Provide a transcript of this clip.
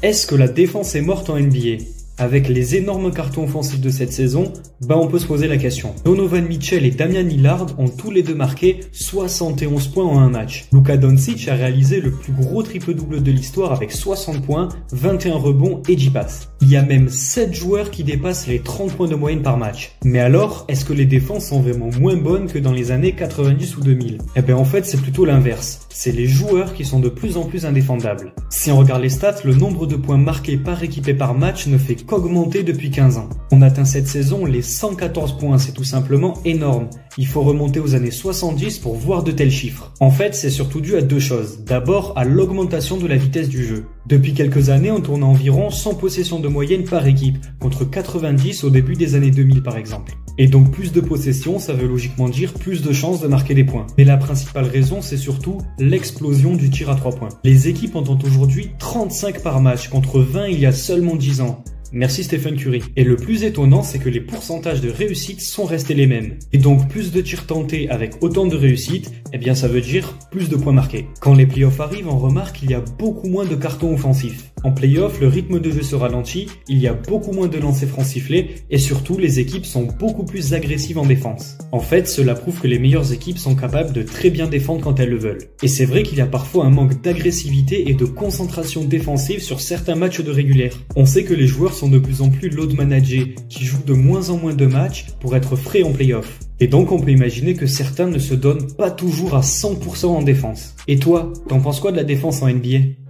Est-ce que la défense est morte en NBA? Avec les énormes cartons offensifs de cette saison, on peut se poser la question. Donovan Mitchell et Damian Lillard ont tous les deux marqué 71 points en un match. Luka Doncic a réalisé le plus gros triple-double de l'histoire avec 60 points, 21 rebonds et 10 passes. Il y a même 7 joueurs qui dépassent les 30 points de moyenne par match. Mais alors, est-ce que les défenses sont vraiment moins bonnes que dans les années 90 ou 2000? En fait, c'est plutôt l'inverse. C'est les joueurs qui sont de plus en plus indéfendables. Si on regarde les stats, le nombre de points marqués par équipe et par match ne fait qu'augmenter depuis 15 ans. On atteint cette saison les 114 points, c'est tout simplement énorme. Il faut remonter aux années 70 pour voir de tels chiffres. En fait, c'est surtout dû à deux choses. D'abord, à l'augmentation de la vitesse du jeu. Depuis quelques années, on tourne à environ 100 possessions de moyenne par équipe, contre 90 au début des années 2000 par exemple. Et donc plus de possessions, ça veut logiquement dire plus de chances de marquer des points. Mais la principale raison, c'est surtout l'explosion du tir à 3 points. Les équipes en ont aujourd'hui 35 par match, contre 20 il y a seulement 10 ans. Merci Stephen Curry. Et le plus étonnant, c'est que les pourcentages de réussite sont restés les mêmes. Et donc plus de tirs tentés avec autant de réussite, ça veut dire plus de points marqués. Quand les playoffs arrivent, on remarque qu'il y a beaucoup moins de cartons offensifs. En playoff, le rythme de jeu se ralentit, il y a beaucoup moins de lancers francs sifflés et surtout les équipes sont beaucoup plus agressives en défense. En fait, cela prouve que les meilleures équipes sont capables de très bien défendre quand elles le veulent. Et c'est vrai qu'il y a parfois un manque d'agressivité et de concentration défensive sur certains matchs de régulière. On sait que les joueurs sont de plus en plus load managés, qui jouent de moins en moins de matchs pour être frais en playoff. Et donc on peut imaginer que certains ne se donnent pas toujours à 100% en défense. Et toi, t'en penses quoi de la défense en NBA ?